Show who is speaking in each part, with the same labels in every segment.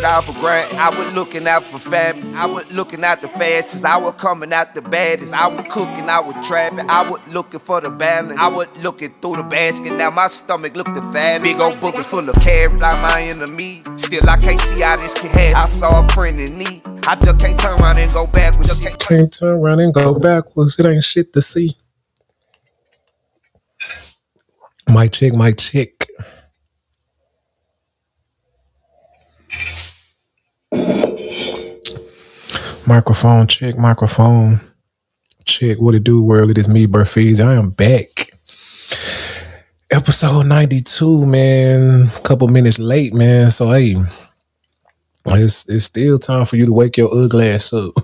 Speaker 1: off for granted. I was looking out for family. I was looking out the fastest. I was coming out the baddest. I was cooking, I was trapping. I was looking for the balance. I was looking through the basket. Now my stomach looked the fattest. Big old buckets full of carrots like my enemy. Still I can't see how this can happen. I saw a friend in need. I just can't turn around and go backwards.
Speaker 2: Can't turn around and go backwards. It ain't shit to see. Mic check, mic check. Microphone check, microphone check. What it do, world? It is me, BearFeezie. I am back. Episode 92, man. A couple minutes late, man. So, hey, it's still time for you to wake your ugly ass up.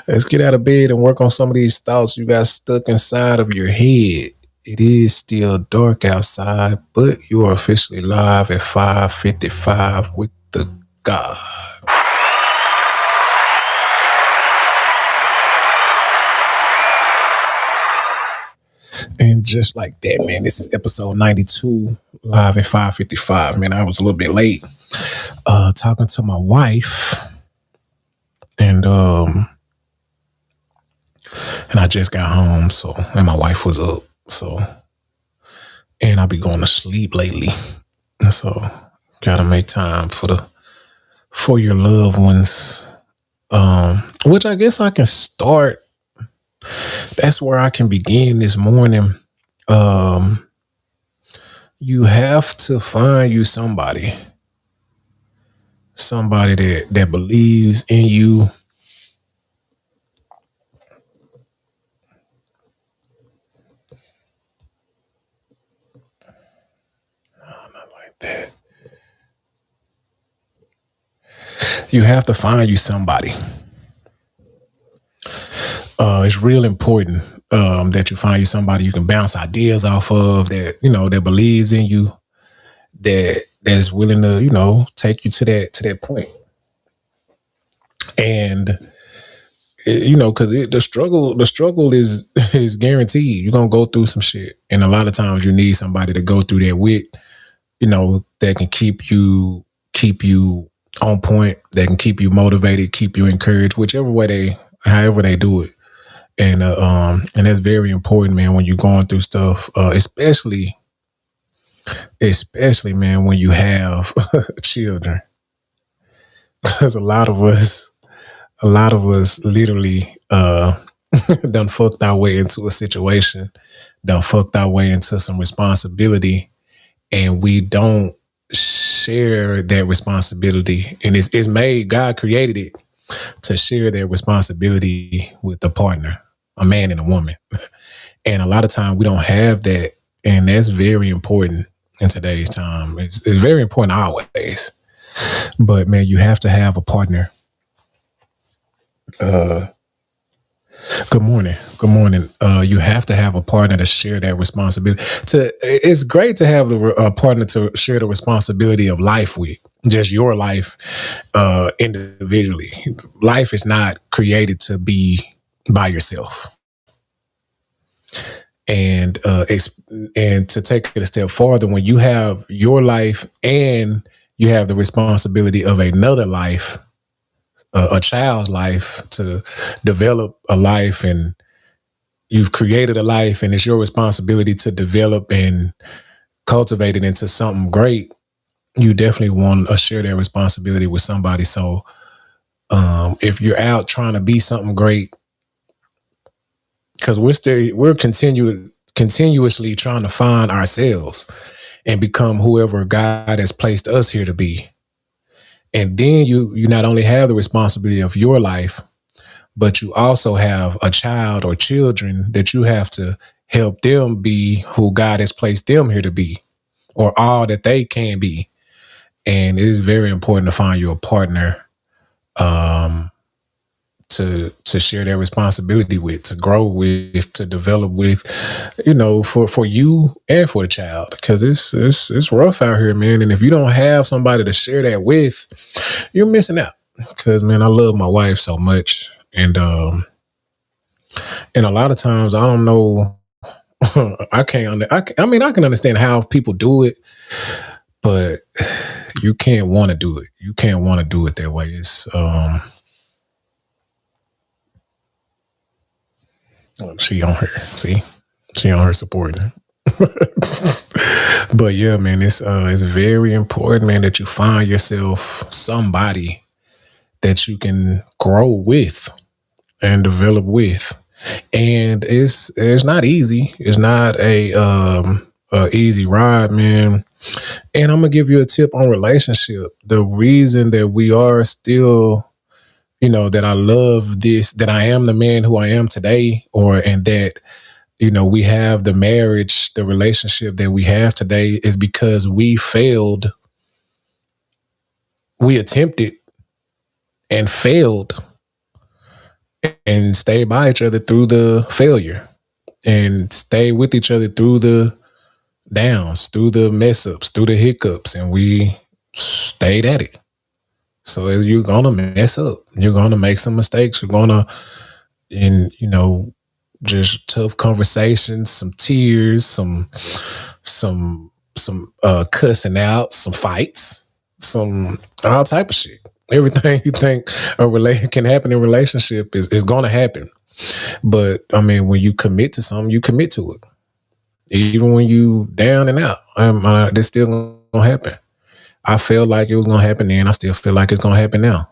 Speaker 2: Let's get out of bed and work on some of these thoughts you got stuck inside of your head. It is still dark outside, but you are officially live at 5:55 with the God. And just like that, man, this is episode 92, live at 5:55. Man, I was a little bit late talking to my wife, and I just got home, and my wife was up, and I be going to sleep lately, and so gotta make time for your loved ones, which I guess I can start. That's where I can begin this morning. You have to find you somebody that believes in you. No, not like that. You have to find you somebody. It's real important that you find you somebody you can bounce ideas off of, that believes in you, that's willing to take you to that point. And because the struggle is guaranteed. You're gonna go through some shit, and a lot of times you need somebody to go through that with, that can keep you on point, that can keep you motivated, keep you encouraged, however they do it. And that's very important, man, when you're going through stuff, especially man, when you have children, because a lot of us literally done fucked our way into a situation, done fucked our way into some responsibility, and we don't share that responsibility. And it's made, God created it to share that responsibility with the partner, a man and a woman. And a lot of time we don't have that. And that's very important in today's time. It's very important always. But man, you have to have a partner. Good morning. You have to have a partner to share that responsibility. It's great to have a partner to share the responsibility of life with, just your life individually. Life is not created to be by yourself. And to take it a step farther, when you have your life and you have the responsibility of another life, a child's life, to develop a life, and you've created a life, and it's your responsibility to develop and cultivate it into something great, you definitely want to share that responsibility with somebody. So if you're out trying to be something great, because we're continuously trying to find ourselves and become whoever God has placed us here to be. And then you not only have the responsibility of your life, but you also have a child or children that you have to help them be who God has placed them here to be, or all that they can be. And it is very important to find you a partner to share that responsibility with, to grow with, to develop with, for you and for the child, because it's rough out here, man. And if you don't have somebody to share that with, you're missing out. Because, man, I love my wife so much, and a lot of times I don't know. I can understand how people do it, but you can't want to do it. You can't want to do it that way. It's she on her. See, she on her supporting. But yeah, man, it's very important, man, that you find yourself somebody that you can grow with and develop with. And it's not easy. It's not a easy ride, man. And I'm gonna give you a tip on relationship. The reason that we are still, that I love this, that I am the man who I am today, and that, we have the marriage, the relationship that we have today, is because we failed. We attempted and failed and stayed by each other through the failure and stayed with each other through the downs, through the mess ups, through the hiccups, and we stayed at it. So you're gonna mess up. You're gonna make some mistakes. You're gonna, just tough conversations, some tears, some cussing out, some fights, some all type of shit. Everything you think can happen in a relationship is gonna happen. But I mean, when you commit to something, you commit to it. Even when you down and out, this still gonna happen. I felt like it was gonna happen then. I still feel like it's gonna happen now.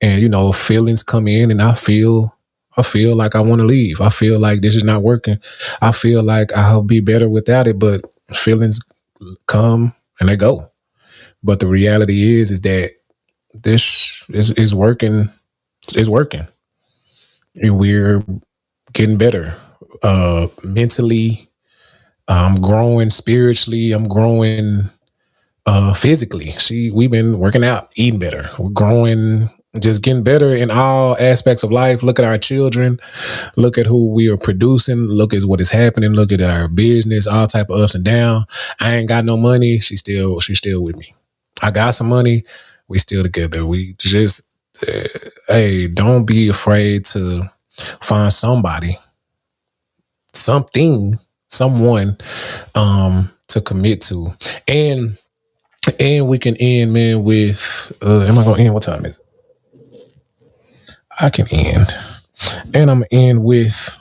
Speaker 2: And feelings come in, and I feel like I want to leave. I feel like this is not working. I feel like I'll be better without it. But feelings come and they go. But the reality is that this is working. It's working. We're getting better mentally. I'm growing spiritually. I'm growing physically. We've been working out, eating better. We're growing, just getting better in all aspects of life. Look at our children. Look at who we are producing. Look at what is happening. Look at our business, all type of ups and downs. I ain't got no money. She's still with me. I got some money. We still together. We just, hey, don't be afraid to find somebody, someone to commit to. And we can end, man, with am I gonna end? What time is it? I can end. And I'm gonna end with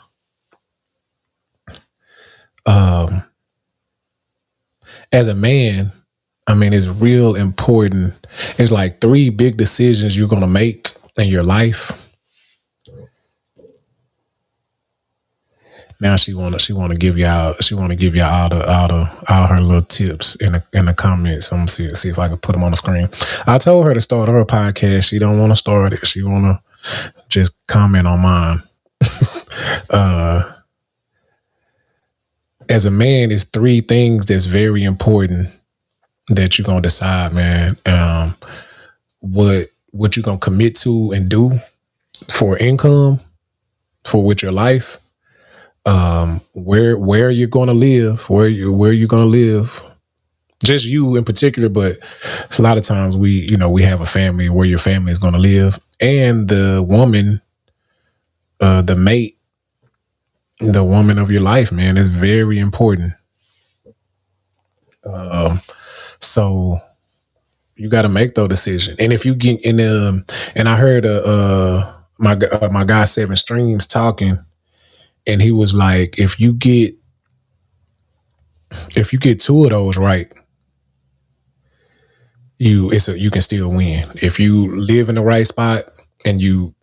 Speaker 2: as a man, I mean, it's real important. It's like 3 big decisions you're gonna make in your life. Now she wanna give y'all all her little tips in the comments. I'm gonna see if I can put them on the screen. I told her to start her podcast. She don't want to start it. She wanna just comment on mine. As a man, it's 3 things that's very important that you're gonna decide, man. What you're gonna commit to and do for income, with your life. Where you're gonna live, where you're gonna live, just you in particular, but it's a lot of times we have a family, where your family is gonna live, and the woman, the mate, the woman of your life, man, is very important. So you got to make those decisions. And if you get in, and I heard my guy 7 Streams talking. And he was like, if you get 2 of those right, you can still win. If you live in the right spot and you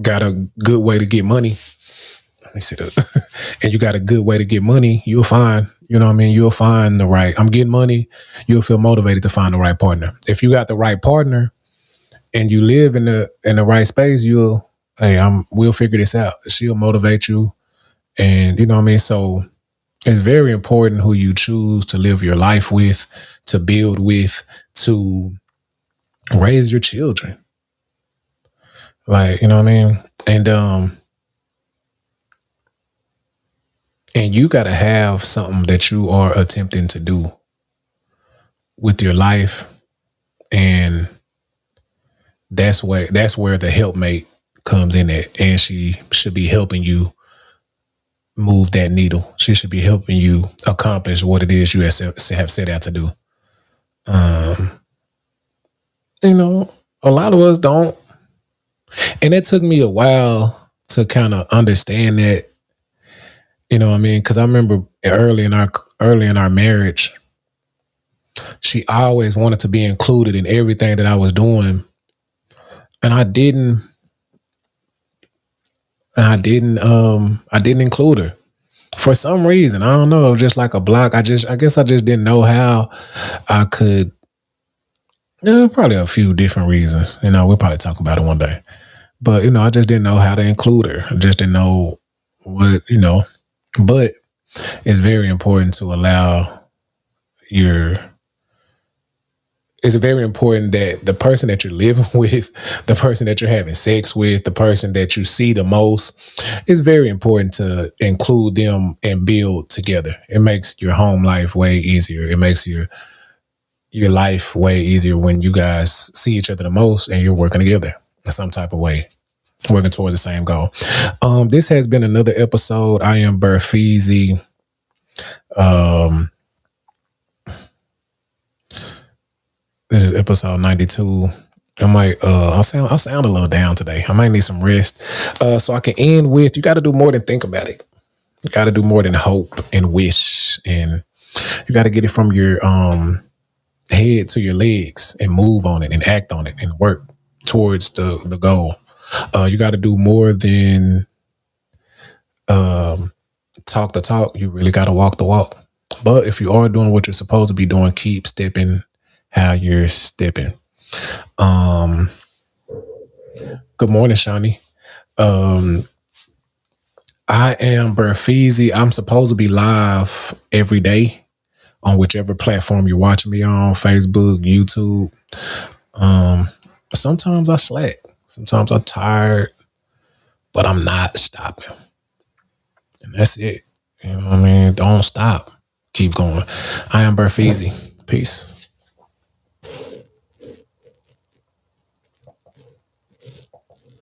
Speaker 2: got a good way to get money, let me see that. And you got a good way to get money, you'll find, you'll find the right. I'm getting money. You'll feel motivated to find the right partner. If you got the right partner and you live in the right space, we'll figure this out. She'll motivate you. And so it's very important who you choose to live your life with, to build with, to raise your children. Like, and you got to have something that you are attempting to do with your life. And that's where the helpmate comes in at. And she should be helping you move that needle. She should be helping you accomplish what it is you have set out to do. Um, you know, a lot of us don't. And it took me a while to kind of understand that, you know what I mean? Because I remember early in our marriage, she always wanted to be included in everything that I was doing. And I didn't include her. For some reason. I don't know, just like a block. I guess I just didn't know how I could. Yeah, probably a few different reasons. You know, we'll probably talk about it one day. But, you know, I just didn't know how to include her. I just didn't know what, you know. But it's very important to allow your it's very important that the person that you're living with, the person that you're having sex with, the person that you see the most, it's very important to include them and build together. It makes your home life way easier. It makes your life way easier when you guys see each other the most and you're working together in some type of way, working towards the same goal. This has been another episode. I am BearFeezie. This is episode 92. I'll sound a little down today. I might need some rest. So I can end with, you got to do more than think about it. You got to do more than hope and wish. And you got to get it from your head to your legs and move on it and act on it and work towards the goal. You got to do more than talk the talk. You really got to walk the walk. But if you are doing what you're supposed to be doing, keep stepping how you're stepping. Good morning, Shawnee. I am BearFeezie. I'm supposed to be live every day on whichever platform you're watching me on, Facebook, YouTube. Sometimes I slack. Sometimes I'm tired, but I'm not stopping. And that's it. You know what I mean? Don't stop. Keep going. I am BearFeezie. Peace.